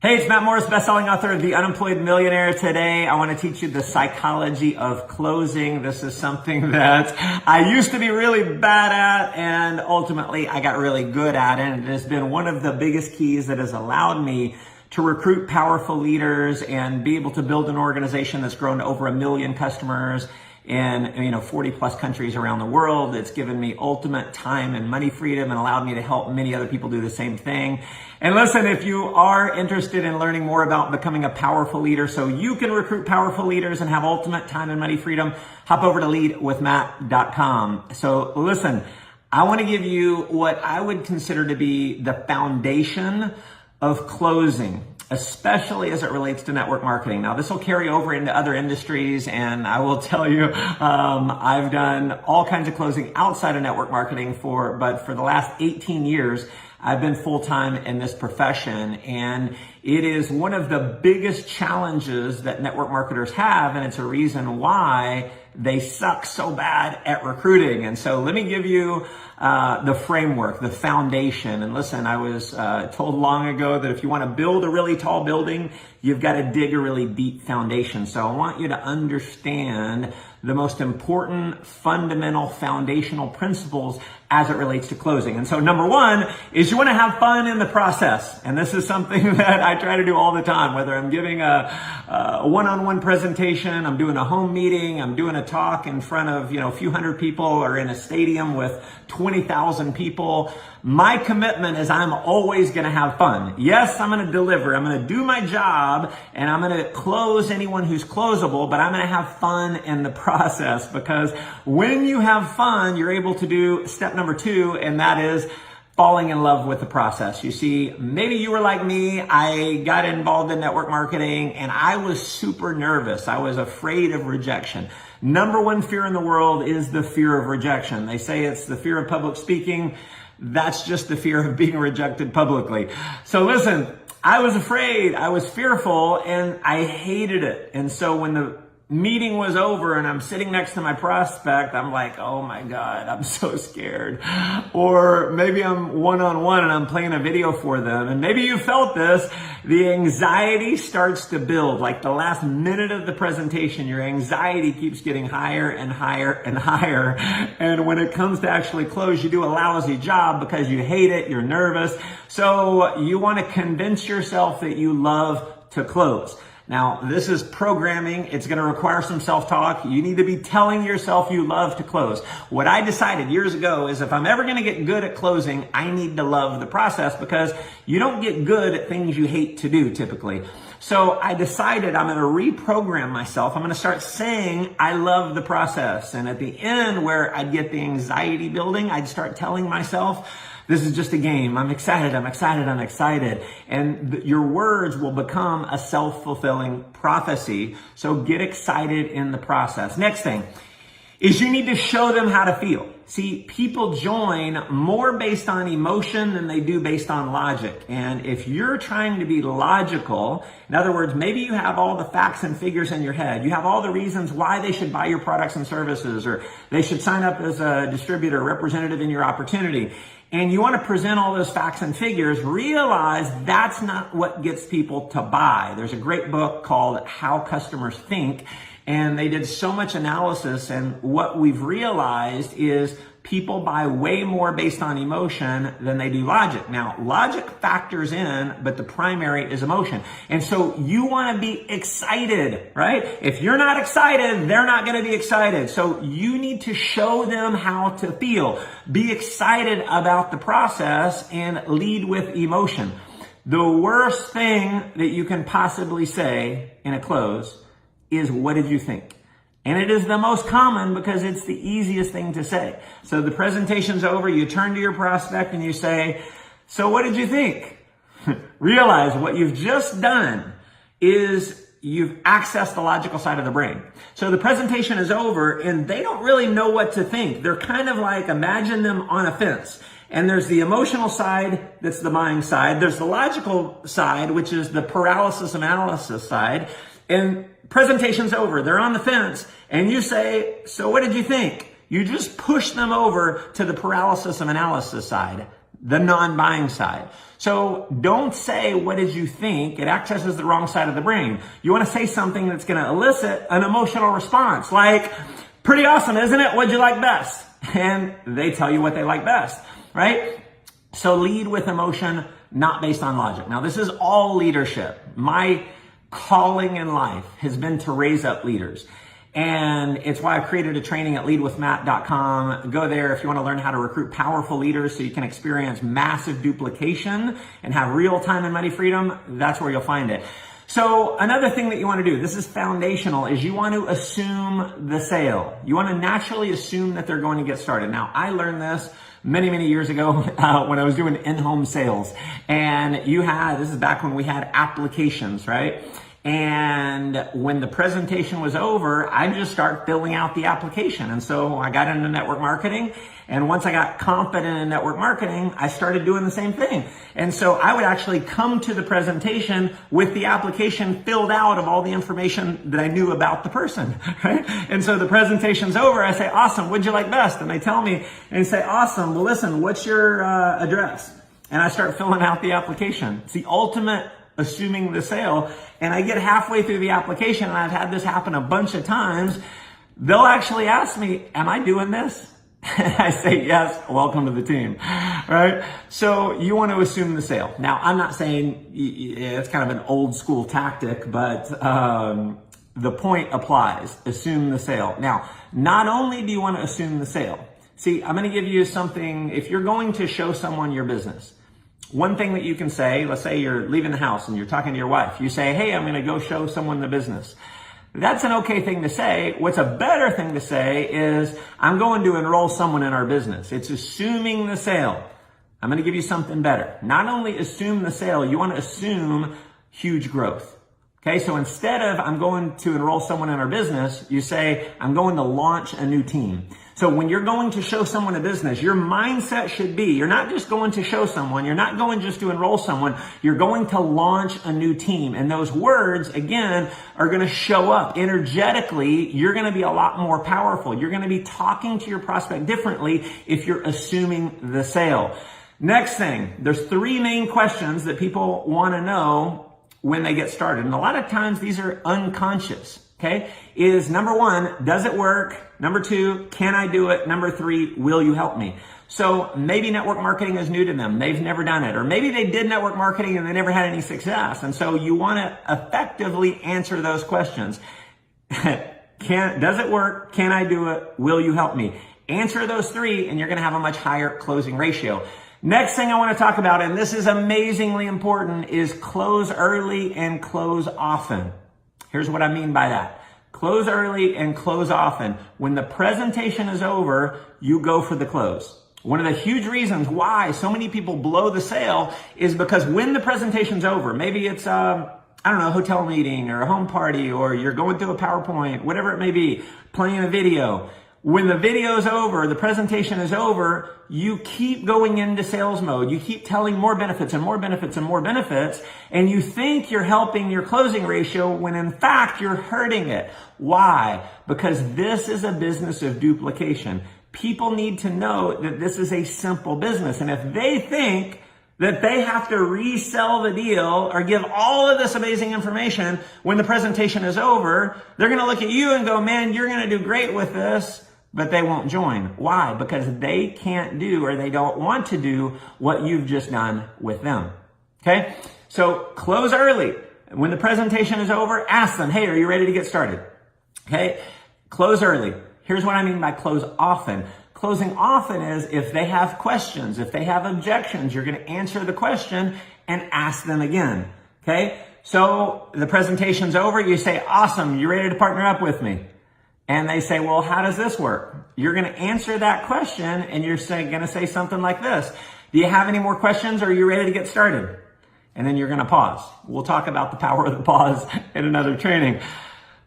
Hey, it's Matt Morris, best-selling author of The Unemployed Millionaire. Today, I want to teach you the psychology of closing. This is something that I used to be really bad at, and ultimately I got really good at it. And it has been one of the biggest keys that has allowed me to recruit powerful leaders and be able to build an organization that's grown to over 1 million customers in 40 plus countries around the world. It's given me ultimate time and money freedom and allowed me to help many other people do the same thing. And listen, if you are interested in learning more about becoming a powerful leader so you can recruit powerful leaders and have ultimate time and money freedom, hop over to leadwithmatt.com. So listen, I want to give you what I would consider to be the foundation of closing, especially as it relates to network marketing. Now, this will carry over into other industries, and I will tell you, I've done all kinds of closing outside of network marketing but for the last 18 years, I've been full-time in this profession, and it is one of the biggest challenges that network marketers have, and it's a reason why they suck so bad at recruiting. And so let me give you the framework, the foundation. And listen, I was told long ago that if you want to build a really tall building, you've got to dig a really deep foundation. So I want you to understand the most important fundamental foundational principles as it relates to closing. And so number one is you want to have fun in the process. And this is something that I try to do all the time, whether I'm giving a one-on-one presentation, I'm doing a home meeting, I'm doing a talk in front of, a few hundred people, or in a stadium with 20,000 people. My commitment is I'm always going to have fun. Yes, I'm going to deliver. I'm going to do my job, and I'm going to close anyone who's closable, but I'm going to have fun in the process, because when you have fun, you're able to do step number 2, and that is falling in love with the process. You see, maybe you were like me. I got involved in network marketing and I was super nervous. I was afraid of rejection. Number one fear in the world is the fear of rejection. They say it's the fear of public speaking. That's just the fear of being rejected publicly. So listen, I was afraid, I was fearful, and I hated it. And so when the meeting was over and I'm sitting next to my prospect, I'm like, oh my God, I'm so scared. Or maybe I'm one-on-one and I'm playing a video for them. And maybe you felt this. The anxiety starts to build. Like the last minute of the presentation, your anxiety keeps getting higher and higher and higher. And when it comes to actually close, you do a lousy job because you hate it, you're nervous. So you want to convince yourself that you love to close. Now, this is programming. It's going to require some self-talk. You need to be telling yourself you love to close. What I decided years ago is if I'm ever going to get good at closing, I need to love the process, because you don't get good at things you hate to do typically. So I decided I'm going to reprogram myself. I'm going to start saying I love the process. And at the end, where I'd get the anxiety building, I'd start telling myself, this is just a game. I'm excited. I'm excited. I'm excited. And your words will become a self-fulfilling prophecy. So get excited in the process. Next thing is you need to show them how to feel. See, people join more based on emotion than they do based on logic. And if you're trying to be logical, in other words, maybe you have all the facts and figures in your head. You have all the reasons why they should buy your products and services, or they should sign up as a distributor, representative in your opportunity. And you want to present all those facts and figures. Realize that's not what gets people to buy. There's a great book called How Customers Think, and they did so much analysis, and what we've realized is people buy way more based on emotion than they do logic. Now, logic factors in, but the primary is emotion. And so you want to be excited, right? If you're not excited, they're not going to be excited. So you need to show them how to feel. Be excited about the process and lead with emotion. The worst thing that you can possibly say in a close is, what did you think? And it is the most common because it's the easiest thing to say. So the presentation's over, you turn to your prospect and you say, so what did you think? Realize what you've just done is you've accessed the logical side of the brain. So the presentation is over and they don't really know what to think. They're kind of like, imagine them on a fence. And there's the emotional side, that's the buying side. There's the logical side, which is the paralysis analysis side. And presentation's over. They're on the fence. And you say, so what did you think? You just push them over to the paralysis of analysis side. the non-buying side. So don't say, what did you think? It accesses the wrong side of the brain. You want to say something that's going to elicit an emotional response, like, pretty awesome, isn't it? What'd you like best? And they tell you what they like best, right? So lead with emotion, not based on logic. Now, this is all leadership. My calling in life has been to raise up leaders. And it's why I created a training at leadwithmatt.com. Go there if you want to learn how to recruit powerful leaders so you can experience massive duplication and have real time and money freedom. That's where you'll find it. So another thing that you want to do, this is foundational, is you want to assume the sale. You want to naturally assume that they're going to get started. Now, I learned this many, many years ago when I was doing in-home sales. And this is back when we had applications, right? And when the presentation was over, I just start filling out the application. And so I got into network marketing. And once I got confident in network marketing, I started doing the same thing. And so I would actually come to the presentation with the application filled out of all the information that I knew about the person, right? And so the presentation's over. I say, awesome, what'd you like best? And they tell me, and they say, awesome, well, listen, what's your address? And I start filling out the application. It's the ultimate assuming the sale. And I get halfway through the application, and I've had this happen a bunch of times. They'll actually ask me, am I doing this? And I say, yes, welcome to the team, right? So you want to assume the sale. Now, I'm not saying it's kind of an old school tactic, but the point applies. Assume the sale. Now, not only do you want to assume the sale. See, I'm going to give you something. If you're going to show someone your business, one thing that you can say, let's say you're leaving the house and you're talking to your wife. You say, hey, I'm going to go show someone the business. That's an okay thing to say. What's a better thing to say is, I'm going to enroll someone in our business. It's assuming the sale. I'm going to give you something better. Not only assume the sale, you want to assume huge growth. Okay, so instead of I'm going to enroll someone in our business, you say, I'm going to launch a new team. So when you're going to show someone a business, your mindset should be, you're not just going to show someone, you're not going just to enroll someone, you're going to launch a new team. And those words, again, are going to show up energetically. You're going to be a lot more powerful. You're going to be talking to your prospect differently if you're assuming the sale. Next thing, there's 3 main questions that people want to know when they get started. And a lot of times these are unconscious. Okay, is number 1, does it work? Number 2, can I do it? Number 3, will you help me? So maybe network marketing is new to them. They've never done it. Or maybe they did network marketing and they never had any success. And so you want to effectively answer those questions. Does it work? Can I do it? Will you help me? Answer those 3 and you're going to have a much higher closing ratio. Next thing I want to talk about, and this is amazingly important, is close early and close often. Here's what I mean by that. Close early and close often. When the presentation is over, you go for the close. One of the huge reasons why so many people blow the sale is because when the presentation's over, maybe it's a hotel meeting or a home party, or you're going through a PowerPoint, whatever it may be, playing a video. When the video's over, the presentation is over, you keep going into sales mode. You keep telling more benefits and more benefits and more benefits, and you think you're helping your closing ratio when in fact you're hurting it. Why? Because this is a business of duplication. People need to know that this is a simple business. And if they think that they have to resell the deal or give all of this amazing information when the presentation is over, they're going to look at you and go, man, you're going to do great with this. But they won't join. Why? Because they can't do, or they don't want to do, what you've just done with them. Okay? So close early. When the presentation is over, ask them, hey, are you ready to get started? Okay? Close early. Here's what I mean by close often. Closing often is if they have questions, if they have objections, you're going to answer the question and ask them again. Okay? So the presentation's over. You say, awesome. You ready to partner up with me? And they say, well, how does this work? You're going to answer that question and you're going to say something like this. Do you have any more questions, or are you ready to get started? And then you're going to pause. We'll talk about the power of the pause in another training.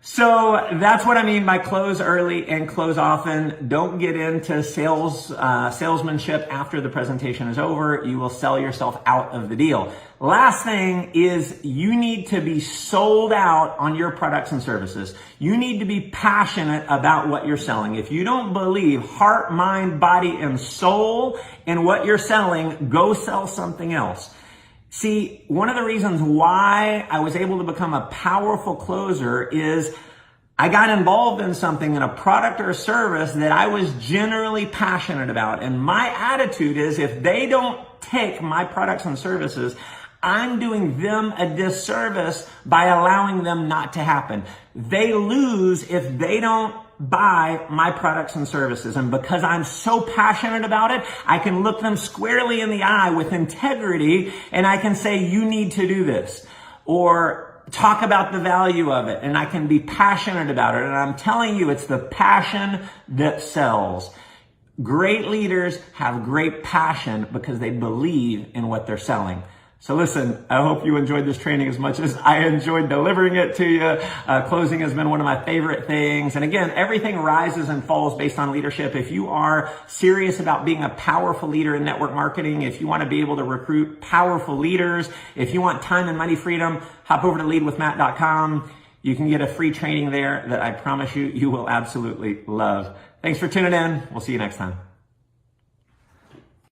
So that's what I mean by close early and close often. Don't get into salesmanship after the presentation is over. You will sell yourself out of the deal. Last thing is you need to be sold out on your products and services. You need to be passionate about what you're selling. If you don't believe heart, mind, body, and soul in what you're selling, go sell something else. See, one of the reasons why I was able to become a powerful closer is I got involved in something, in a product or a service that I was generally passionate about. And my attitude is if they don't take my products and services, I'm doing them a disservice by allowing them not to happen. They lose if they don't buy my products and services. And because I'm so passionate about it, I can look them squarely in the eye with integrity and I can say, you need to do this. Or talk about the value of it and I can be passionate about it. And I'm telling you, it's the passion that sells. Great leaders have great passion because they believe in what they're selling. So listen, I hope you enjoyed this training as much as I enjoyed delivering it to you. Closing has been one of my favorite things. And again, everything rises and falls based on leadership. If you are serious about being a powerful leader in network marketing, if you want to be able to recruit powerful leaders, if you want time and money freedom, hop over to leadwithmatt.com. You can get a free training there that I promise you will absolutely love. Thanks for tuning in. We'll see you next time.